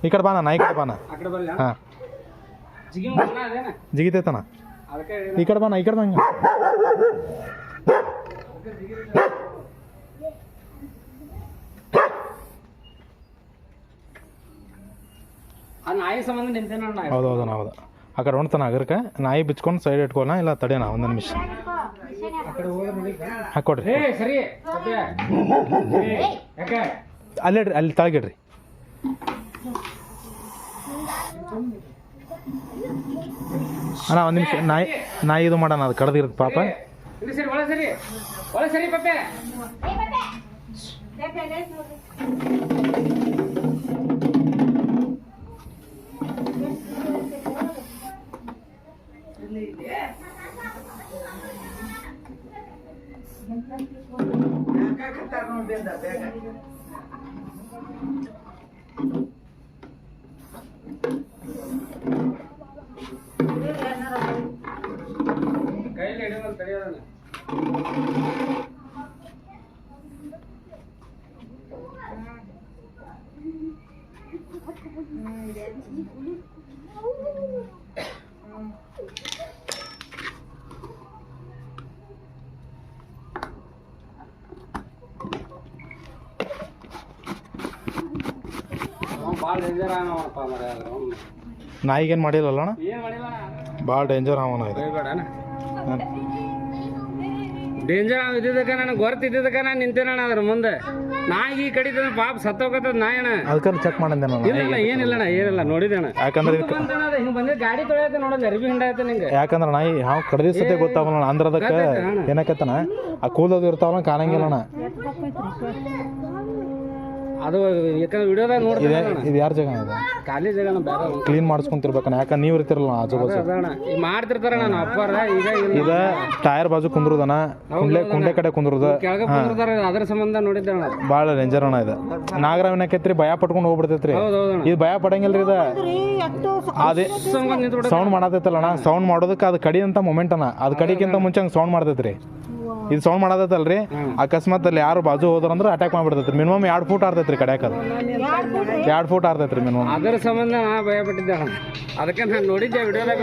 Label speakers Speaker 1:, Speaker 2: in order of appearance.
Speaker 1: ಈ ಕಡೆ ಬಾನ ಈ ಕಡೆ ಬಾನ ಹಾಂ ಜಿಗಿತೈತನ ಈ ಕಡೆ ಬಾನ ಬಂಗ ಹೌದು ಹೌದು ಆ ಕಡೆ ಹೊಣ್ತಾನ ಅಗರ್ಕ ನಾಯಿ ಬಿಚ್ಕೊಂಡು ಸೈಡ್ ಇಟ್ಕೊಳ್ಳೋಣ ಇಲ್ಲ ತಡೆಯೋಣ ಒಂದು ನಿಮಿಷ ಹಾಕೊಡ್ರಿ ಅಲ್ಲೇಡ್ರಿ ಅಲ್ಲಿ ತಳಗಿಡ್ರಿ ಅಣ್ಣ ಒಂದು ನಿಮಿಷ ನಾಯಿ ಇದು ಮಾಡೋಣ ಅದು ಕಡ್ದಿರುತ್ತೆ ಪಾಪ ನಾಯಿಗೇನು ಮಾಡಿಲ್ಲಲ್ಲ ಅಣ್ಣ ಭಾಳ ಡೇಂಜರ್ ಅವನ
Speaker 2: ಡೇಂಜರ್ ಇದ್ದಿದ್ದಕ್ಕ ನನಗೆ ಗೊತ್ತಿದ್ದಕ್ಕ ನಾನು ನಿಂತೇನಣ್ಣ ಅದ್ರ ಮುಂದೆ ನಾಯಿ ಕಡಿತ ಪಾಪ ಸತ್ತೋಗತ್ತದ ನಾಯಣ್ಣ
Speaker 1: ಅದಕ್ಕೆ ಚೆಕ್ ಮಾಡಿದ್ದೆ ನಾನು
Speaker 2: ಏನಿಲ್ಲ ನೋಡಿದಣ್ಣ
Speaker 1: ಯಾಕಂದ್ರೆ
Speaker 2: ಹಿಂಗೆ ಬಂದ್ರೆ ಗಾಡಿ ತೊಳೆಯತ್ತೆ ನೋಡಲ್ಲ ಅರ್ಬಿ ಹಿಂಡಾಯ್ತು ನಿಂಗೆ
Speaker 1: ಯಾಕಂದ್ರೆ ನಾಯಿ ಹಾವು ಕಡ್ದಿಸತೆ ಗೊತ್ತಾಗಲ್ಲ ಅಂದ್ರೆ ಅದಕ್ಕೆ ಏನಕತ್ತನ ಆ ಕೂದಲು ಇರ್ತಾವಲ್ಲ ಕಾಣಂಗಿಲ್ಲಣ್ಣ
Speaker 2: ಅದು ಯಾಕಂದ್ರೆ ವಿಡಿಯೋದಾಗ ನೋಡ್ತೀವಿ
Speaker 1: ಇದು ಯಾರ ಜಾಗ ಇದೆ
Speaker 2: ಖಾಲಿ ಜಾಗನ ಬೇರೆ
Speaker 1: ಕ್ಲೀನ್ ಮಾಡಿಸ್ಕೊಂತಿರ್ಬೇಕಣ್ಣ ಯಾಕಂದ್ರೆ ನೀವು ಇರ್ತಿರಲ್ಲ ಆಜು ಬಾಜು
Speaker 2: ಮಾಡ್ತಿರ್ತಾರ ನಾನು ಅಪ್ಪಾರ ಈಗ
Speaker 1: ಟೈರ್ ಬಾಜು ಕುಂದ್ರುದನ ಕುಂಡೆ ಕಡೆ ಕುಂದ್ರದ
Speaker 2: ಕೆಳಗೆ ಕುಂದ್ರತಾರ ಅದ್ರ ಸಂಬಂಧ ನೋಡಿದ್ದೆ
Speaker 1: ಭಾಳ ಡೇಂಜರ್ ಅಣ್ಣ ಇದು ನಾಗರಾವ್ ಏನಕೈತ್ರಿ ಭಯ ಪಟ್ಕೊಂಡು ಹೋಗ್ಬಿಡ್ತೈತ್ರಿ ಇದು ಭಯ ಪಡಂಗಿಲ್ರಿ ಇದು ಅದೇ ಸೌಂಡ್ ಮಾಡತೈತಲ್ಲ ಅಣ್ಣ ಸೌಂಡ್ ಮಾಡೋದಕ್ಕೆ ಅದು ಕಡಿ ಅಂತ ಮೂಮೆಂಟ್ ಅಣ್ಣ ಅದು ಕಡಿಗಿಂತ ಮುಂಚೆ ಹಂಗೆ ಸೌಂಡ್ ಮಾಡ್ತೈತ್ರಿ ಇದು ಸೌಂಡ್ ಮಾಡತೈತಲ್ರಿ ಅಕಸ್ಮಾತ್ ಅಲ್ಲಿ ಯಾರು ಬಾಜು ಹೋದ್ರಂದ್ರೆ ಅಟ್ಯಾಕ್ ಮಾಡ್ಬಿಡ್ತೈತ್ರಿ ಮಿನಿಮಮ್ 2 ಫೂಟ್ ಆರ್ತೈತ್ರಿ ಕಡ್ಯಾಕ ಅದು 2 ಫೂಟ್ ಆರ್ತೈತ್ರಿ ಮಿನಿಮಮ್
Speaker 2: ಅದರ ಸಂಬಂಧ ನಾ ಭಯ ಪಟ್ಟಿದ್ದೆ ಅದಕ್ಕೆ ನಾನು ನೋಡಿದ್ದೆ ವಿಡಿಯೋದಾಗ